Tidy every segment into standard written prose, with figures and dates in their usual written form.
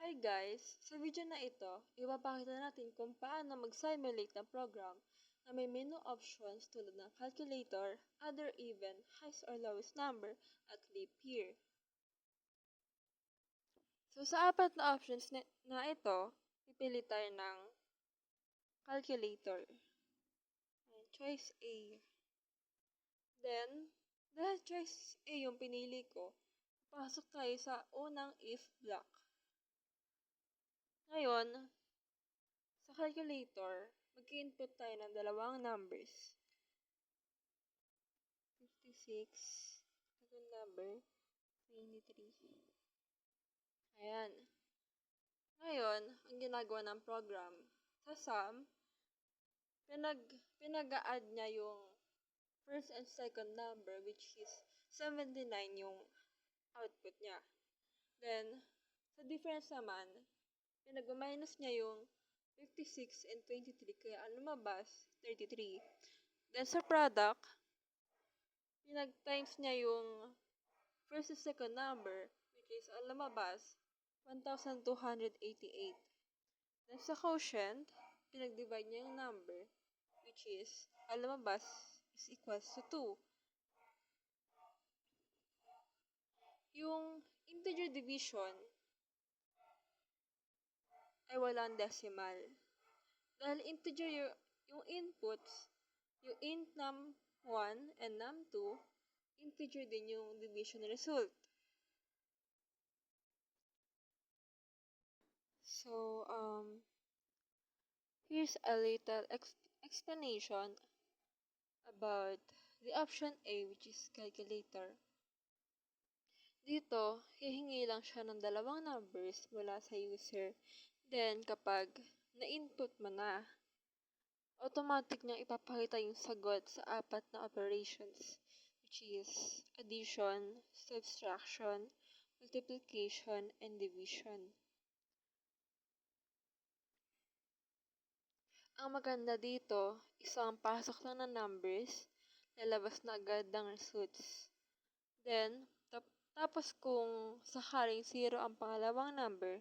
Hi guys! Sa video na ito, ipapakita natin kung paano mag-simulate ng program na may menu options tulad ng calculator, other even, highest or lowest number, at leap year. So sa apat na options na ito, pipili tayo ng calculator. Choice A. Then, dahil choice A yung pinili ko, pasok tayo sa unang if block. Ngayon, sa calculator, mag-input tayo ng dalawang numbers. 56, second number, 23. Ayan. Ngayon, ang ginagawa ng program, sa sum, pinag-a-add niya yung first and second number, which is 79 yung output niya. Then, sa difference naman, pinag-minus niya yung 56 and 23, kaya ang lumabas, 33. Then, sa product, pinag-times niya yung first and second number, which is ang lumabas, 1,288. Then sa quotient, pinag-divide niya yung number, which is ang lumabas is equals to 2. Yung integer division ay walang decimal. Dahil integer yung inputs, yung int num1 and num2, integer din yung division result. So, here's a little explanation about the option A, which is calculator. Dito, hihingi lang siya ng dalawang numbers mula sa user. Then, kapag na-input mo na, automatic niyang ipapakita yung sagot sa apat na operations, which is addition, subtraction, multiplication, and division. Ang maganda dito, isang pasok lang ng numbers, lalabas na agad ng results. Then, tapos kung sakaling 0 ang pangalawang number,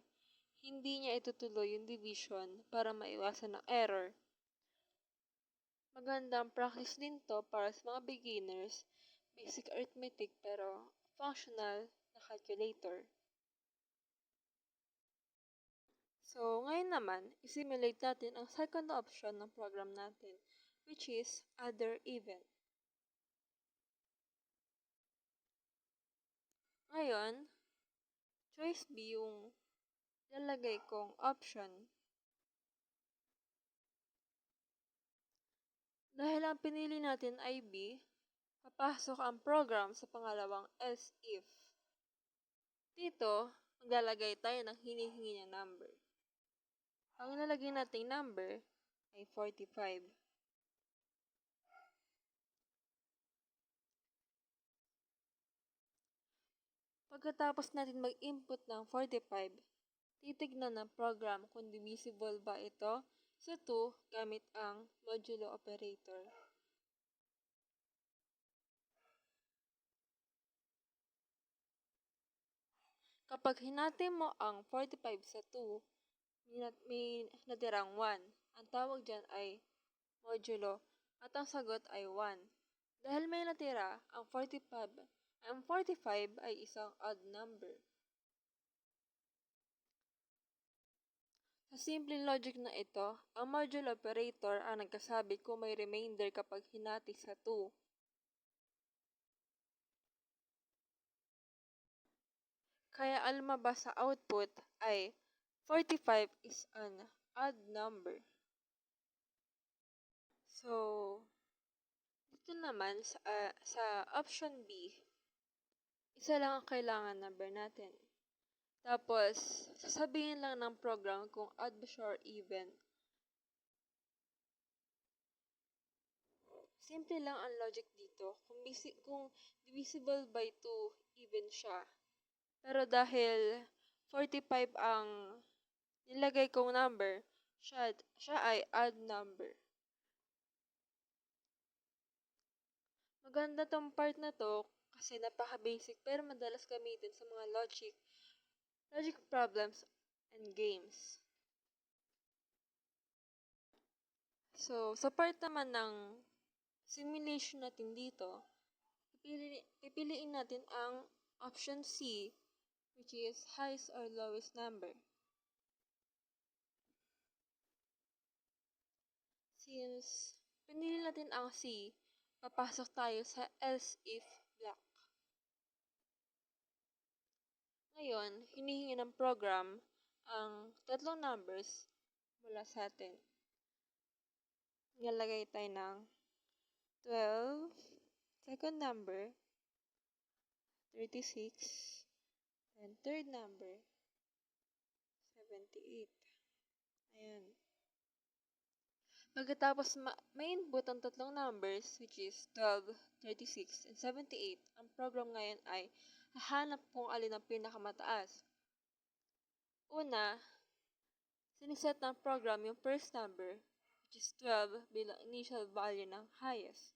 hindi niya itutuloy yung division para maiwasan ng error. Magandang practice din to para sa mga beginners, basic arithmetic pero functional na calculator. So, ngayon naman, isimulate natin ang second option ng program natin, which is other even. Ngayon, choice B yung lalagay kong option. Dahil ang pinili natin ay B, papasok ang program sa pangalawang else if. Dito, maglalagay tayo ng hinihingi niyang number. Ang nalagay nating number ay 45. Pagkatapos natin mag-input ng 45, titignan ng program kung divisible ba ito sa 2 gamit ang modulo operator. Kapag hinati mo ang 45 sa 2, may natirang 1. Ang tawag dyan ay modulo at ang sagot ay 1. Dahil may natira, ang 45 ay isang odd number. Sa simple logic na ito, ang modulo operator ang nagkasabi kung may remainder kapag hinati sa 2. Kaya ang lumabas sa output ay 45 is an odd number. So, dito naman sa option B, isa lang ang kailangan number natin. Tapos, sasabihin lang ng program kung odd ba siya or even. Simple lang ang logic dito. Kung divisible by 2, even siya. Pero dahil 45 ang nilagay kong number, siya ay odd number. Maganda tong part na to kasi napaka-basic pero madalas gamitin sa mga logic problems and games. So, sa part naman ng simulation natin dito, pipiliin natin ang option C, which is highest or lowest number. Since pinili natin ang C, papasok tayo sa else if block. Ngayon, hinihingi ng program ang tatlong numbers mula sa atin. Nilalagay tayo ng 12, second number, 36, and third number, 78. Ayan. Pagkatapos ma-input ang tatlong numbers, which is 12, 36, and 78, ang program ngayon ay hahanap kung alin ang pinakamataas. Una, siniset ng program yung first number, which is 12, bilang initial value ng highest.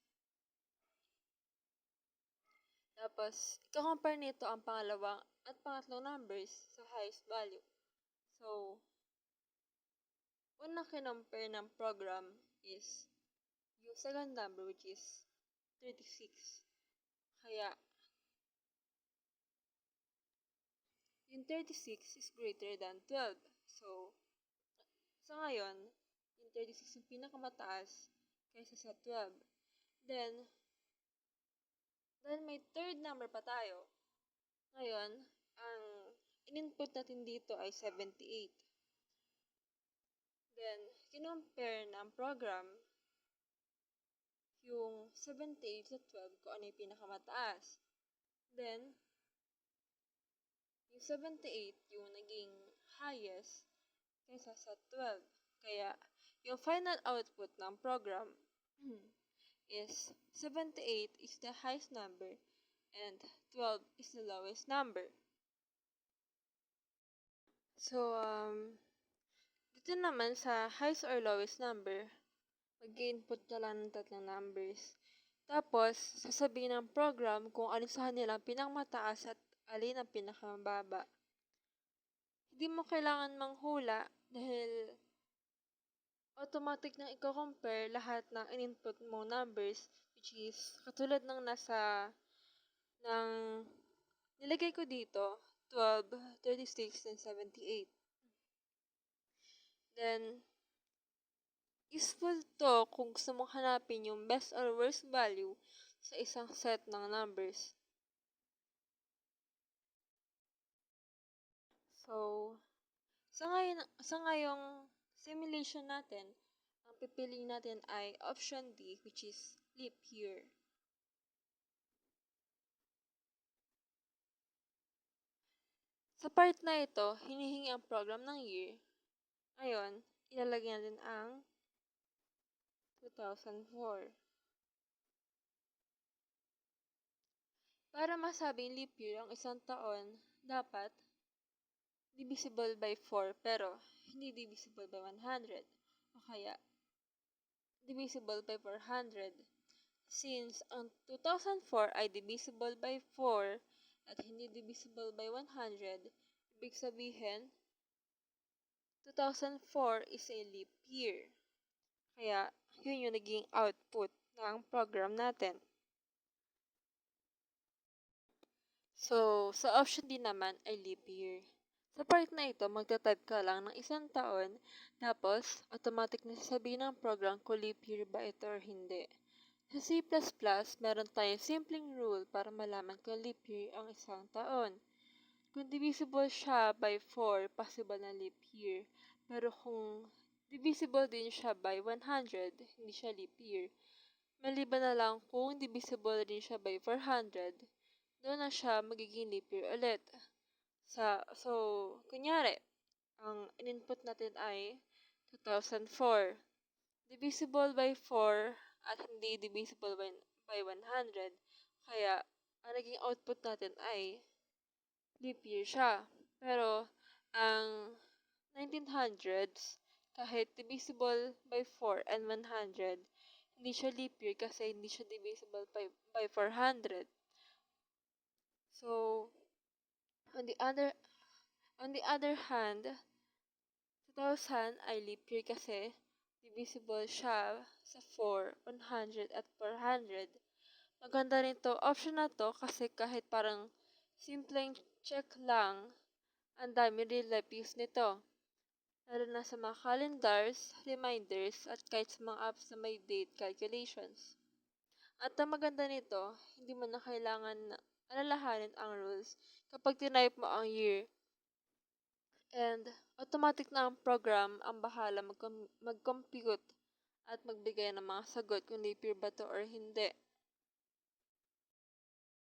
Tapos, ika-compare nito ang pangalawang at pangatlong numbers sa highest value. So, unang kinompare ng program is yung second number, which is 36. Kaya, yung 36 is greater than 12. So, sa ngayon, yung 36 yung pinakamataas kaysa sa 12. Then may third number pa tayo. Ngayon, ang in-input natin dito ay 78. Then, kinompare ng program yung 78 sa 12 kung ano yung pinakamataas. Then, yung 78 yung naging highest kaysa sa 12. Kaya, yung final output ng program is 78 is the highest number and 12 is the lowest number. So, dito naman sa highest or lowest number, mag-input ka lang ng tatlong numbers. Tapos, sasabihin ng program kung alin sa kanila ang pinakamataas at alin ang pinakamababa. Hindi mo kailangan manghula dahil automatic nang i-compare lahat ng in-input mo numbers, which is katulad ng nilagay ko dito, 12, 36, and 78. Then, useful to kung gusto mong hanapin yung best or worst value sa isang set ng numbers. So, sa ngayong simulation natin, ang pipiliin natin ay option D, which is leap year. Sa part na ito, hinihingi ang program ng year. Ngayon, ilalagay natin ang 2004. Para masabing leap year ang isang taon, dapat divisible by 4 pero hindi divisible by 100 o kaya divisible by 400. Since ang 2004 ay divisible by 4 at hindi divisible by 100, ibig sabihin 2004 is a leap year. Kaya yun yung naging output ng program natin. So, sa option D naman ay leap year. Sa part na ito, magta-type ka lang ng isang taon, tapos automatic na sasabihin ng program kung leap year ba ito or hindi. Sa C++, meron tayong simpleng rule para malaman kung leap year ang isang taon. Kung divisible siya by 4, possible na leap year. Pero kung divisible din siya by 100, hindi siya leap year. Maliban na lang kung divisible din siya by 400, doon na siya magiging leap year ulit. So, kunyari, ang in-input natin ay 2004. Divisible by 4 at hindi divisible by 100. Kaya, ang naging output natin ay leap year siya. Pero, ang 1900s, kahit divisible by 4 and 100, hindi siya leap year kasi hindi siya divisible by 400. So, on the other hand, 2000 ay leap year kasi divisible siya sa 4, 100 at 400. Maganda rin 'to, option na 'to kasi kahit parang simpleng check lang, ang dami real life use nito. Lalo na sa mga calendars, reminders, at kahit sa mga apps na may date calculations. At ang maganda nito, hindi mo na kailangan na alalahanin ang rules kapag tinype mo ang year. And automatic na ang program ang bahala mag-compute at magbigay ng mga sagot kung leap year ba 'to or hindi.